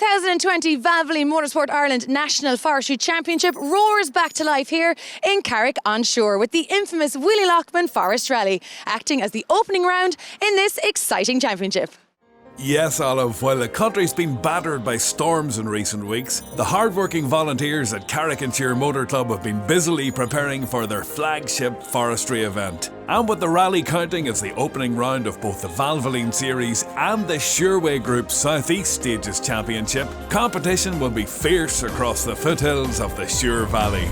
2020 Valvoline Motorsport Ireland National Forestry Championship roars back to life here in Carrick on shore with the infamous Willie Lockman Forest Rally acting as the opening round in this exciting championship. Yes, Olive, while the country's been battered by storms in recent weeks, the hard-working volunteers at Carrick Motor Club have been busily preparing for their flagship forestry event. And with the rally counting as the opening round of both the Valvoline Series and the Sureway Group South East Stages Championship, competition will be fierce across the foothills of the Sure Valley.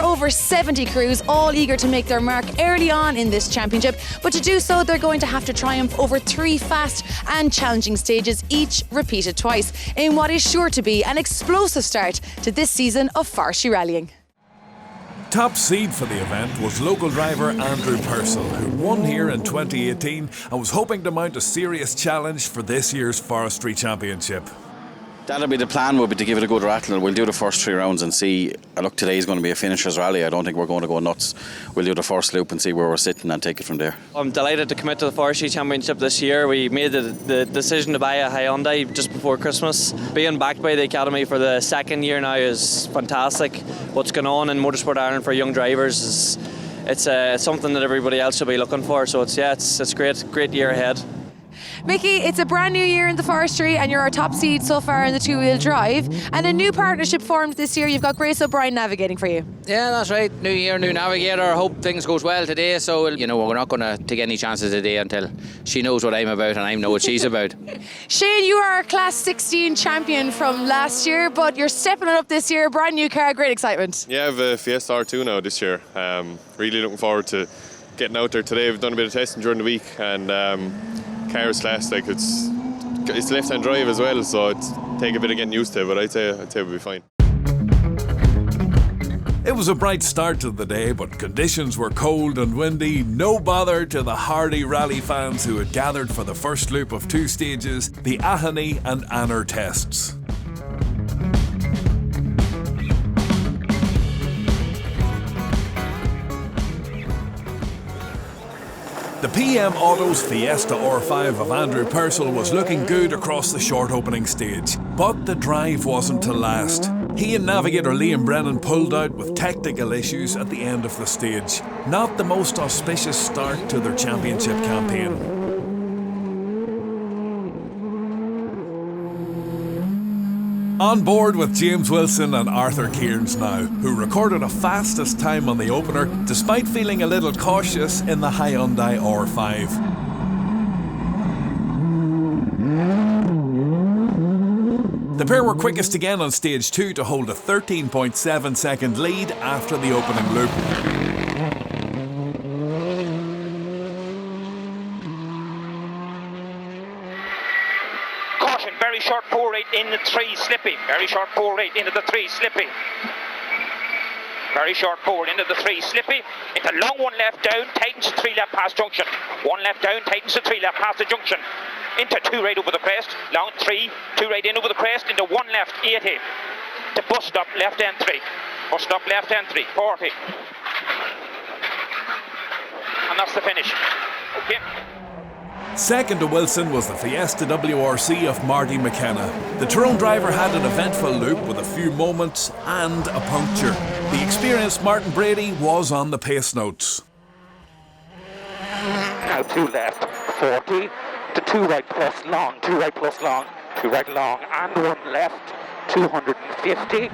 Over 70 crews, all eager to make their mark early on in this championship, but to do so they're going to have to triumph over 3 fast and challenging stages, each repeated twice, in what is sure to be an explosive start to this season of forestry rallying. Top seed for the event was local driver Andrew Purcell, who won here in 2018 and was hoping to mount a serious challenge for this year's Forestry Championship. That'll be the plan, will be to give it a good rattle. We'll do the first 3 rounds and see. Look, today is going to be a finisher's rally. I don't think we're going to go nuts. We'll do the first loop and see where we're sitting and take it from there. I'm delighted to commit to the Forestry Championship this year. We made the decision to buy a Hyundai just before Christmas. Being backed by the Academy for the 2nd year now is fantastic. What's going on in Motorsport Ireland for young drivers is it's something that everybody else should be looking for. So it's great year ahead. Mickey, it's a brand new year in the forestry and you're our top seed so far in the 2-wheel drive, and a new partnership formed this year. You've got Grace O'Brien navigating for you. Yeah, that's right. New year, new navigator. I hope things goes well today. So, we're not going to take any chances today until she knows what I'm about and I know what she's about. Shane, you are a Class 16 champion from last year, but you're stepping it up this year. Brand new car, great excitement. Yeah, I have a Fiesta R2 now this year. Really looking forward to getting out there today. We've done a bit of testing during the week, and car is class. Like it's left-hand drive as well, so it's take a bit of getting used to, but I'd say we'll be fine. It was a bright start to the day, but conditions were cold and windy. No bother to the hardy rally fans who had gathered for the first loop of 2 stages, the Ahany and Anner tests. The PM Auto's Fiesta R5 of Andrew Purcell was looking good across the short opening stage, but the drive wasn't to last. He and navigator Liam Brennan pulled out with technical issues at the end of the stage. Not the most auspicious start to their championship campaign. On board with James Wilson and Arthur Kearns now, who recorded a fastest time on the opener despite feeling a little cautious in the Hyundai R5. The pair were quickest again on stage 2 to hold a 13.7 second lead after the opening loop. Very short 4-8 in the 3 slippy. Very short 4-8 into the 3 slippy. Very short 4 into the 3 slippy. Into long 1 left down, tightens the 3 left past junction. 1 left down, tightens the 3 left past the junction. Into 2 right over the crest. Long 3, 2 right in over the crest. Into 1 left 80. To bus stop left end 3. Bus stop left end 3, 40. And that's the finish. Okay. Second to Wilson was the Fiesta WRC of Marty McKenna. The Tyrone driver had an eventful loop with a few moments and a puncture. The experienced Martin Brady was on the pace notes. Now 2 left, 40, to 2 right plus long, 2 right plus long, 2 right long, and 1 left, 250.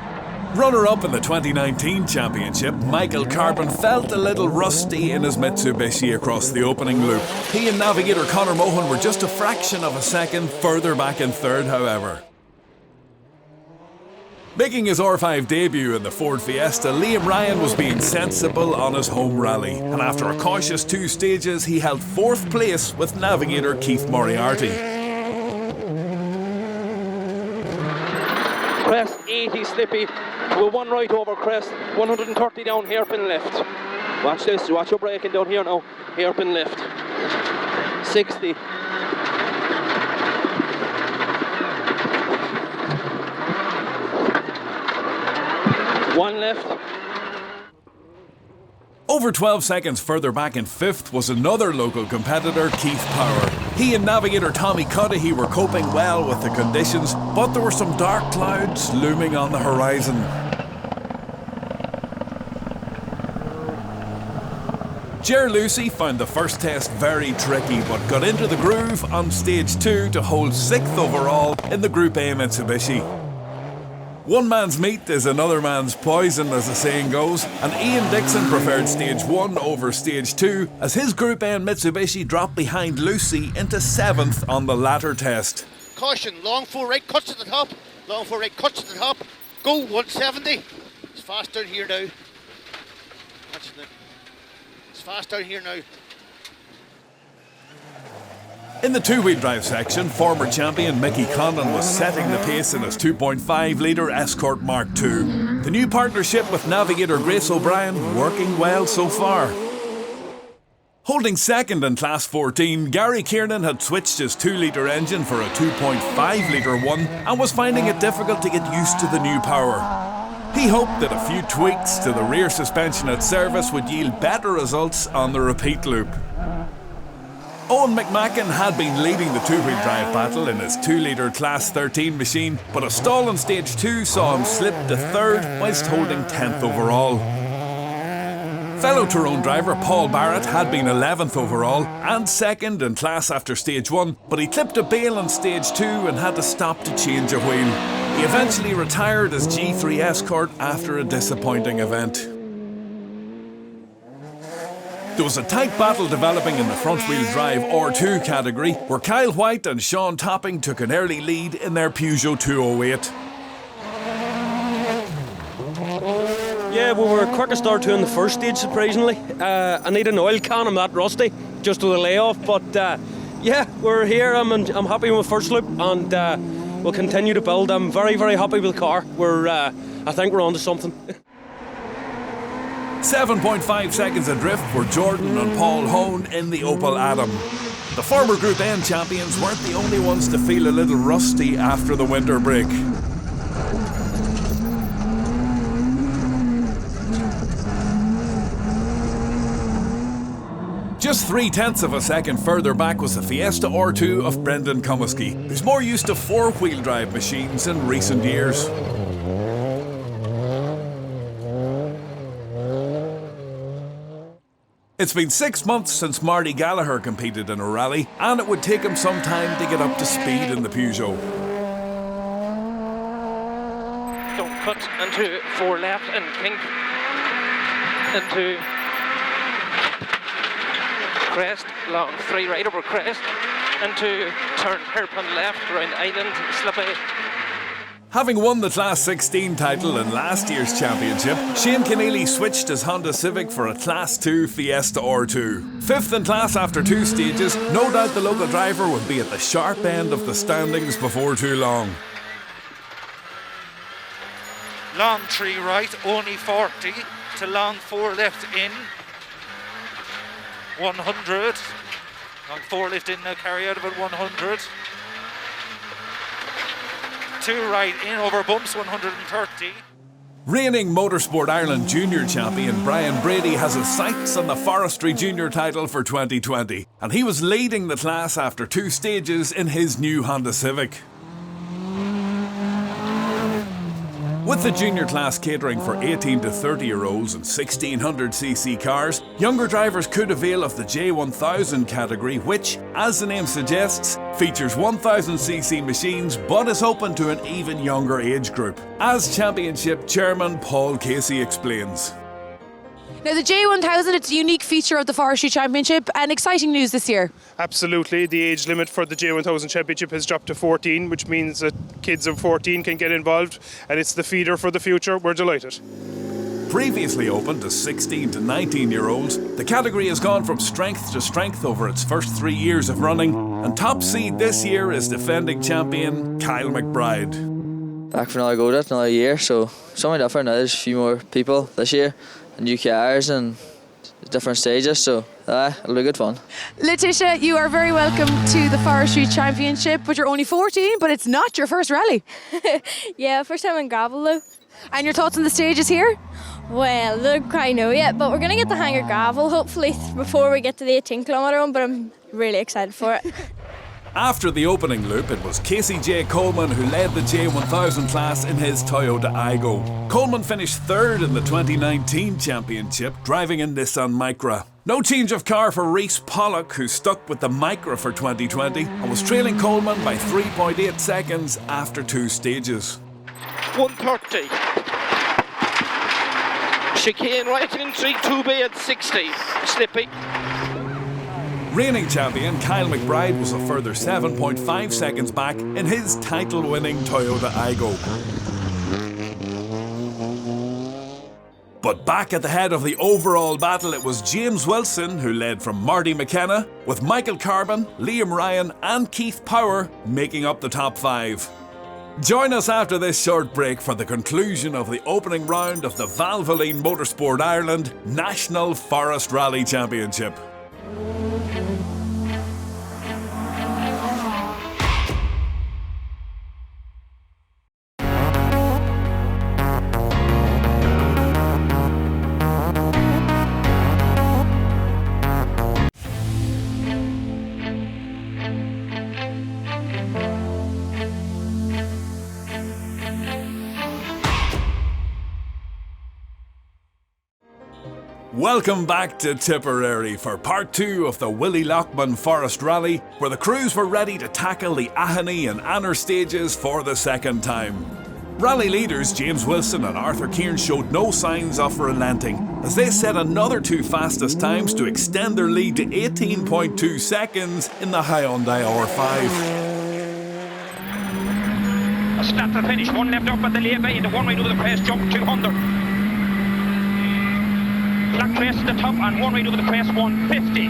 Runner-up in the 2019 championship, Michael Carbon felt a little rusty in his Mitsubishi across the opening loop. He and navigator Conor Mohan were just a fraction of a second further back in third, however. Making his R5 debut in the Ford Fiesta, Liam Ryan was being sensible on his home rally, and after a cautious 2 stages, he held 4th place with navigator Keith Moriarty. Crest 80 slippy to a 1 right over crest, 130 down hairpin left. Watch this, watch your braking down here now. Hairpin left. 60. One left. Over 12 seconds further back in fifth was another local competitor, Keith Power. He and navigator Tommy Cudahy were coping well with the conditions, but there were some dark clouds looming on the horizon. Ger Lucy found the first test very tricky, but got into the groove on stage 2 to hold 6th overall in the Group A Mitsubishi. One man's meat is another man's poison, as the saying goes, and Ian Dixon preferred stage 1 over stage 2 as his Group A Mitsubishi dropped behind Lucy into 7th on the latter test. Caution, long 4 right, cuts to the top. Long 4 right, cuts to the top. Go, 170. It's fast down here now. It's fast down here now. In the two-wheel drive section, former champion Mickey Condon was setting the pace in his 2.5 litre Escort Mark II. The new partnership with navigator Grace O'Brien working well so far. Holding second in Class 14, Gary Kiernan had switched his 2-litre engine for a 2.5 litre one and was finding it difficult to get used to the new power. He hoped that a few tweaks to the rear suspension at service would yield better results on the repeat loop. Owen McMacken had been leading the two-wheel drive battle in his 2-litre Class 13 machine, but a stall on stage 2 saw him slip to 3rd whilst holding 10th overall. Fellow Tyrone driver Paul Barrett had been 11th overall and 2nd in class after stage 1, but he clipped a bale on stage 2 and had to stop to change a wheel. He eventually retired as G3 Escort after a disappointing event. There was a tight battle developing in the front-wheel drive R2 category, where Kyle White and Sean Topping took an early lead in their Peugeot 208. Yeah, we were quickest R2 in the first stage, surprisingly. I need an oil can, I'm that rusty, just with a layoff. But yeah, we're here, I'm happy with first loop, and we'll continue to build. I'm very, very happy with the car. I think we're on to something. 7.5 seconds adrift for Jordan and Paul Hone in the Opel Adam. The former Group N champions weren't the only ones to feel a little rusty after the winter break. Just 0.3 of a second further back was the Fiesta R2 of Brendan Comiskey, who's more used to four-wheel drive machines in recent years. It's been 6 months since Marty Gallagher competed in a rally, and it would take him some time to get up to speed in the Peugeot. Don't cut into 4 left and kink into crest, long 3 right over crest, into turn hairpin left, round island, slippy. Having won the Class 16 title in last year's championship, Shane Keneally switched his Honda Civic for a Class 2 Fiesta R2. 5th in class after 2 stages, no doubt the local driver would be at the sharp end of the standings before too long. Long 3 right, only 40, to long 4 left in, 100. Long 4 left in now, carry out about 100. 2 right in over bumps, 130. Reigning Motorsport Ireland Junior champion Brian Brady has his sights on the Forestry Junior title for 2020, and he was leading the class after 2 stages in his new Honda Civic. With the junior class catering for 18 to 30-year-olds and 1600cc cars, younger drivers could avail of the J1000 category, which, as the name suggests, features 1000cc machines but is open to an even younger age group, as Championship Chairman Paul Casey explains. Now the J1000, it's a unique feature of the Forestry Championship and exciting news this year. Absolutely, the age limit for the J1000 Championship has dropped to 14, which means that kids of 14 can get involved, and it's the feeder for the future. We're delighted. Previously open to 16 to 19-year-olds, the category has gone from strength to strength over its first 3 years of running, and top seed this year is defending champion Kyle McBride. Back for another go at another year, so something different now. There's a few more people this year, and new cars, and different stages, so it'll be good fun. Letitia, you are very welcome to the Forestry Championship, but you're only 14, but it's not your first rally. Yeah, first time in gravel though. And your thoughts on the stages here? Well, look, I know yet, but we're going to get the hang of gravel hopefully before we get to the 18-kilometre one, but I'm really excited for it. After the opening loop, it was Casey J. Coleman who led the J1000 class in his Toyota Aygo. Coleman finished third in the 2019 championship, driving a Nissan Micra. No change of car for Reece Pollock, who stuck with the Micra for 2020 and was trailing Coleman by 3.8 seconds after 2 stages. 130. Chicane right in 3-2B at 60. Slippy. Reigning champion Kyle McBride was a further 7.5 seconds back in his title-winning Toyota Aygo. But back at the head of the overall battle, it was James Wilson who led from Marty McKenna, with Michael Carbon, Liam Ryan and Keith Power making up the top 5. Join us after this short break for the conclusion of the opening round of the Valvoline Motorsport Ireland National Forest Rally Championship. Welcome back to Tipperary for part 2 of the Willie Lockman Forest Rally, where the crews were ready to tackle the Ahany and Anner stages for the second time. Rally leaders James Wilson and Arthur Kearns showed no signs of relenting, as they set another 2 fastest times to extend their lead to 18.2 seconds in the Hyundai R5. A start to finish, 1 left up at the lay-by into 1 right over the crest, jump 200. Flat crest at the top and 1 right over the crest, 150.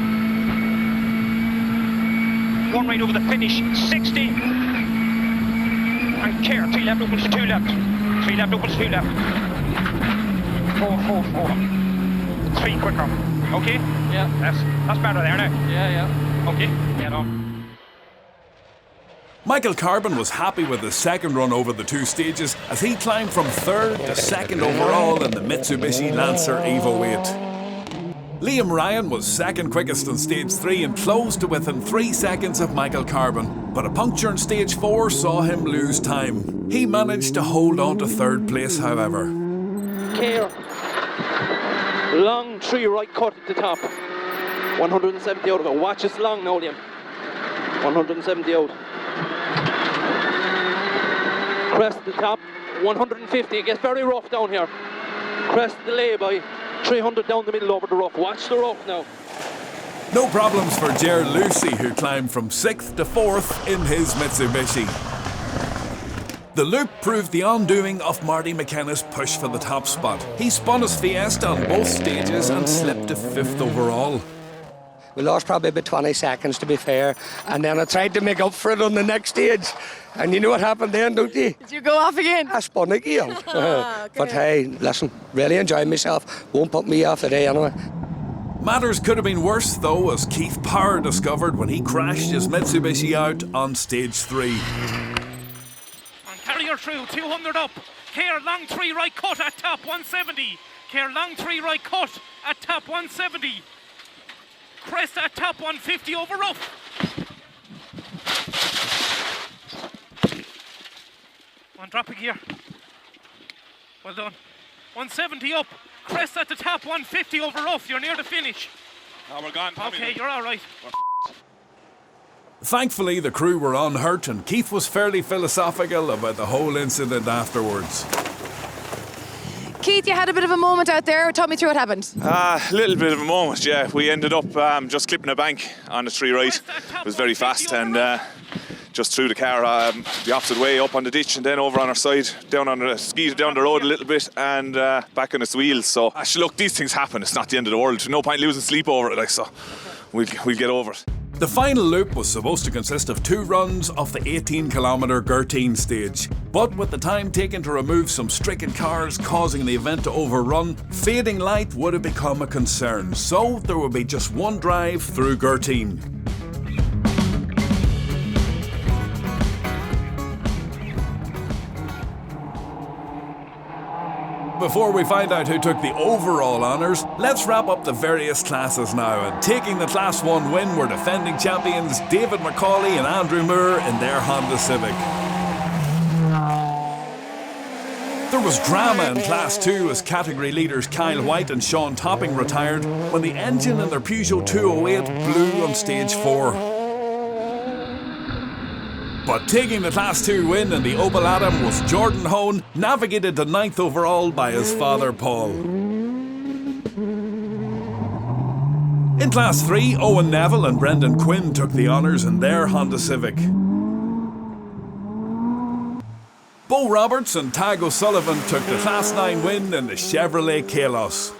1 right over the finish, 60. And Care, 3 left opens to 2 left. 3 left opens to 2 left. 4, 3 quicker. Okay? Yeah. That's better there now. Yeah. Okay, get on. Michael Carbon was happy with his second run over the 2 stages as he climbed from 3rd to 2nd overall in the Mitsubishi Lancer Evo 8. Liam Ryan was 2nd quickest in stage 3 and closed to within 3 seconds of Michael Carbon, but a puncture in stage 4 saw him lose time. He managed to hold on to 3rd place, however. Care. Long 3 right cut at the top. 170 out of it. Watch us long now, Liam. 170 out. Crest at the top, 150. It gets very rough down here. Crest the lay-by, 300 down the middle over the rough. Watch the rough now. No problems for Ger Lucy, who climbed from 6th to 4th in his Mitsubishi. The loop proved the undoing of Marty McKenna's push for the top spot. He spun his Fiesta on both stages and slipped to 5th overall. We lost probably about 20 seconds, to be fair, and then I tried to make up for it on the next stage. And you know what happened then, don't you? Did you go off again? I spun again. But hey, listen, really enjoyed myself. Won't put me off today anyway. Matters could have been worse, though, as Keith Power discovered when he crashed his Mitsubishi out on stage 3. And Carrier through, 200 up. Care long 3 right cut at top, 170. Care long 3 right cut at top, 170. Crest at top, 150 over rough. One drop a gear. Well done. 170 up. Crest at the top, 150 over rough. You're near the finish. No, we're gone. Okay, you're all right. Thankfully, the crew were unhurt and Keith was fairly philosophical about the whole incident afterwards. Keith, you had a bit of a moment out there. Talk me through what happened. A little bit of a moment, yeah. We ended up just clipping a bank on the 3 right. It was very fast and just threw the car the opposite way up on the ditch and then over on our side, down on the ski down the road a little bit and back on its wheels. So actually, look, these things happen. It's not the end of the world. No point losing sleep over it, like, so we'll get over it. The final loop was supposed to consist of 2 runs of the 18-kilometre Gertine stage. But with the time taken to remove some stricken cars causing the event to overrun, fading light would have become a concern, so there would be just one drive through Gertine. Before we find out who took the overall honours, let's wrap up the various classes now. And taking the Class 1 win were defending champions David McCauley and Andrew Moore in their Honda Civic. There was drama in Class 2 as category leaders Kyle White and Sean Topping retired when the engine in their Peugeot 208 blew on stage 4. But taking the Class 2 win in the Opel Adam was Jordan Hone, navigated to 9th overall by his father Paul. In Class 3, Owen Neville and Brendan Quinn took the honours in their Honda Civic. Bo Roberts and Tag O'Sullivan took the Class 9 win in the Chevrolet Kalos.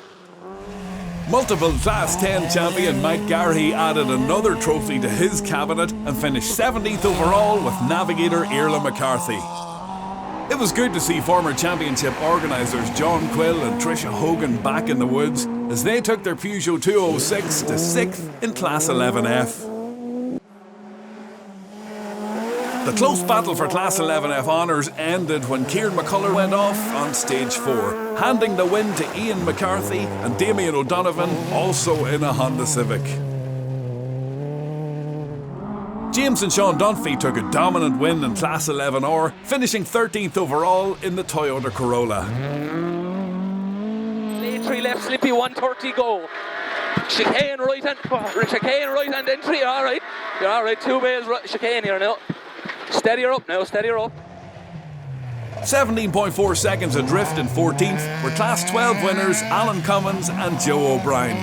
Multiple Class 10 champion Mike Garrahy added another trophy to his cabinet and finished 17th overall with navigator Irla McCarthy. It was good to see former championship organisers John Quill and Tricia Hogan back in the woods as they took their Peugeot 206 to 6th in Class 11F. The close battle for Class 11F honours ended when Kieran McCullough went off on stage 4, handing the win to Ian McCarthy and Damien O'Donovan, also in a Honda Civic. James and Sean Dunphy took a dominant win in Class 11R, finishing 13th overall in the Toyota Corolla. Late 3 left, slippy 130 go. Chicane right hand entry, alright. You're alright, 2 bays chicane here now. Steady her up now, steady her up. 17.4 seconds adrift in 14th were Class 12 winners Alan Cummins and Joe O'Brien.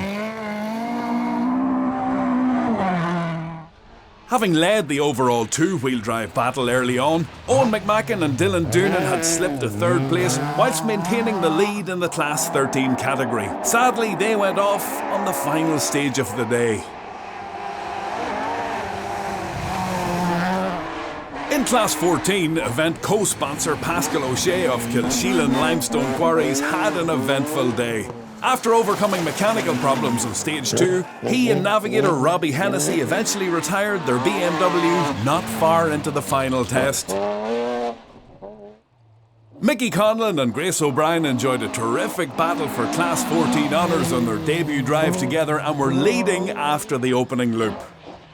Having led the overall two-wheel drive battle early on, Owen McMacken and Dylan Doonan had slipped to 3rd place whilst maintaining the lead in the Class 13 category. Sadly, they went off on the final stage of the day. In Class 14, event co-sponsor Pascal O'Shea of Kilsheelan Limestone Quarries had an eventful day. After overcoming mechanical problems on stage 2, he and navigator Robbie Hennessy eventually retired their BMW not far into the final test. Mickey Conlon and Grace O'Brien enjoyed a terrific battle for Class 14 honours on their debut drive together and were leading after the opening loop.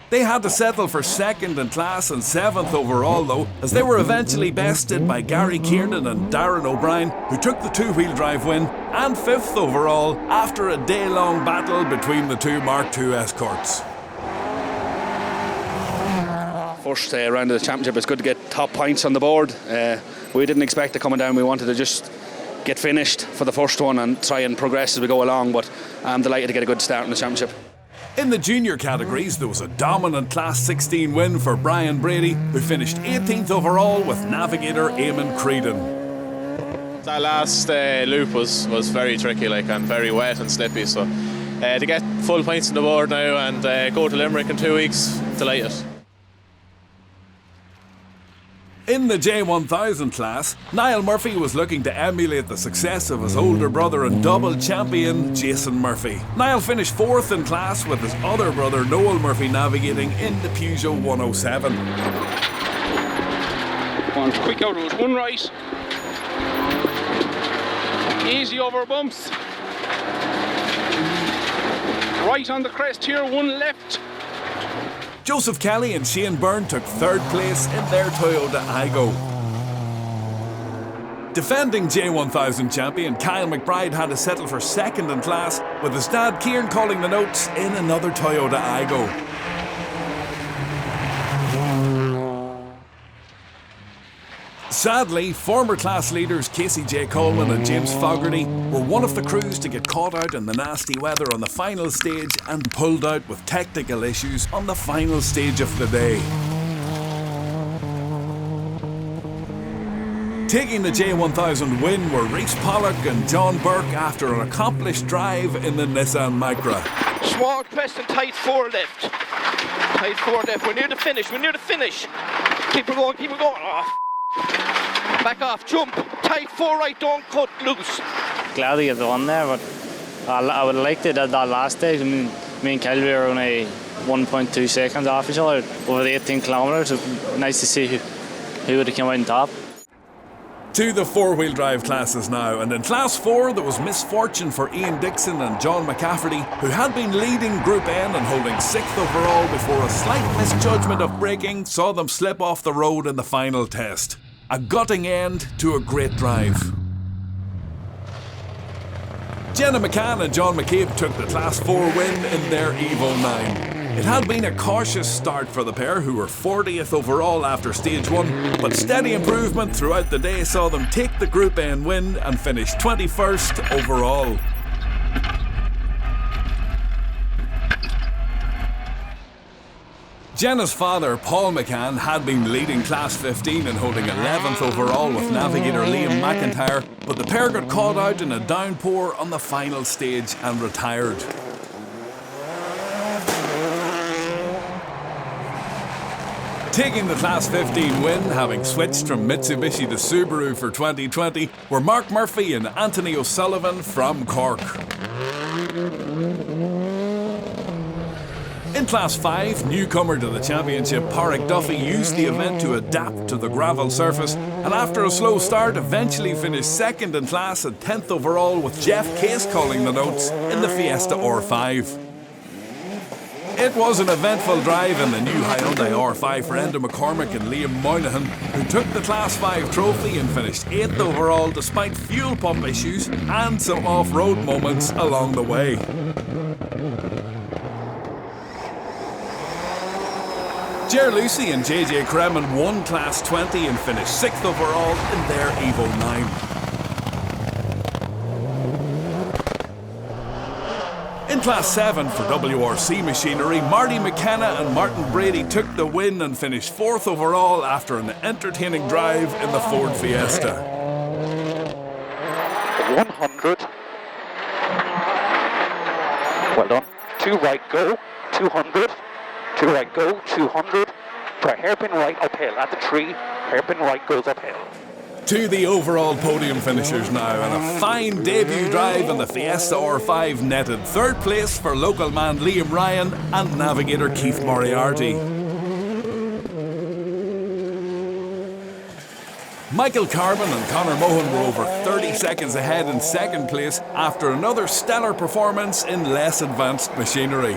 They had to settle for 2nd in class and 7th overall though, as they were eventually bested by Gary Kiernan and Darren O'Brien, who took the two-wheel drive win, and 5th overall after a day-long battle between the two Mark II Escorts. First round of the championship, it's good to get top points on the board. We didn't expect it coming down, we wanted to just get finished for the first one and try and progress as we go along, but I'm delighted to get a good start in the championship. In the junior categories, there was a dominant Class 16 win for Brian Brady, who finished 18th overall with navigator Eamon Creedon. That last loop was very tricky, and very wet and slippy, so to get full points on the board now and go to Limerick in 2 weeks, delighted. In the J1000 class, Niall Murphy was looking to emulate the success of his older brother and double champion Jason Murphy. Niall finished 4th in class with his other brother Noel Murphy navigating in the Peugeot 107. One quick out route, one right. Easy over bumps. Right on the crest here, one left. Joseph Kelly and Shane Byrne took 3rd place in their Toyota Aygo. Defending J1000 champion Kyle McBride had to settle for 2nd in class, with his dad Kieran calling the notes in another Toyota Aygo. Sadly, former class leaders Casey J. Coleman and James Fogarty were one of the crews to get caught out in the nasty weather on the final stage and pulled out with technical issues on the final stage of the day. Taking the J1000 win were Rhys Pollock and John Burke after an accomplished drive in the Nissan Micra. Small crest and tight 4 left. Tight 4 left. We're near the finish. Keep it going. Oh. Back off, jump, tight, 4 right, don't cut, loose. Glad to get the one there, but I would have liked it at that last stage. I mean, me and Kelby are only 1.2 seconds off each other over the 18 kilometres. Nice to see who would have come out on top. To the four-wheel drive classes now, and in Class 4 there was misfortune for Ian Dixon and John McCafferty, who had been leading Group N and holding 6th overall before a slight misjudgment of braking saw them slip off the road in the final test. A gutting end to a great drive. Jenna McCann and John McCabe took the Class 4 win in their Evo 9. It had been a cautious start for the pair, who were 40th overall after stage 1, but steady improvement throughout the day saw them take the Group N win and finish 21st overall. Jenna's father, Paul McCann, had been leading Class 15 and holding 11th overall with navigator Liam McIntyre, but the pair got caught out in a downpour on the final stage and retired. Taking the Class 15 win, having switched from Mitsubishi to Subaru for 2020, were Mark Murphy and Anthony O'Sullivan from Cork. In Class 5, newcomer to the championship Carrick Duffy used the event to adapt to the gravel surface, and after a slow start eventually finished 2nd in class and 10th overall, with Jeff Case calling the notes in the Fiesta R5. It was an eventful drive in the new Hyundai R5 for Enda McCormick and Liam Moynihan, who took the Class 5 trophy and finished 8th overall despite fuel pump issues and some off-road moments along the way. Jer Lucy and JJ Kremen won Class 20 and finished 6th overall in their Evo 9. In Class 7 for WRC Machinery, Marty McKenna and Martin Brady took the win and finished 4th overall after an entertaining drive in the Ford Fiesta. 100. Well done. 2 right, go. 200. 2 right, go. 200. Try hairpin right uphill at the tree. Hairpin right goes uphill. To the overall podium finishers now, and a fine debut drive in the Fiesta R5 netted 3rd place for local man Liam Ryan and navigator Keith Moriarty. Michael Carbon and Conor Mohan were over 30 seconds ahead in 2nd place after another stellar performance in less advanced machinery.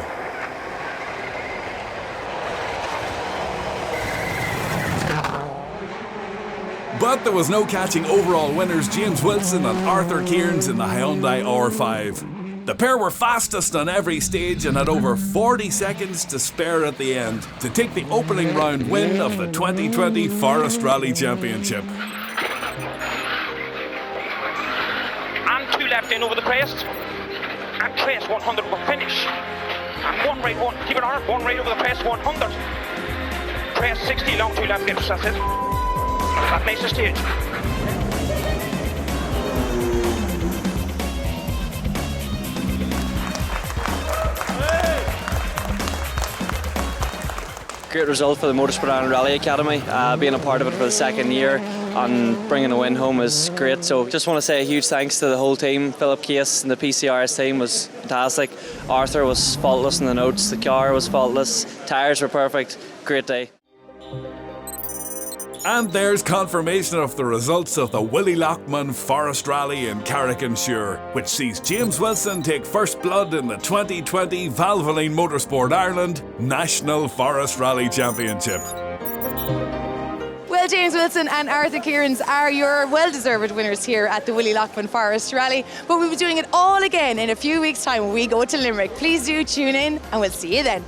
But there was no catching overall winners James Wilson and Arthur Kearns in the Hyundai R5. The pair were fastest on every stage and had over 40 seconds to spare at the end to take the opening round win of the 2020 Forest Rally Championship. And 2 left in over the crest. And crest 100 for finish. And 1 right, 1. Keep it on. 1 right over the crest 100. Crest 60 long, 2 left dips. That's it. That makes the stage. Great result for the Motorsport Ireland Rally Academy. Being a part of it for the 2nd year and bringing a win home is great. So just want to say a huge thanks to the whole team. Philip Case and the PCRS team was fantastic. Arthur was faultless in the notes. The car was faultless. Tyres were perfect. Great day. And there's confirmation of the results of the Willie Lockman Forest Rally in Carrick-on-Suir, which sees James Wilson take first blood in the 2020 Valvoline Motorsport Ireland National Forest Rally Championship. Well, James Wilson and Arthur Kearns are your well-deserved winners here at the Willie Lockman Forest Rally, but we'll be doing it all again in a few weeks' time when we go to Limerick. Please do tune in and we'll see you then.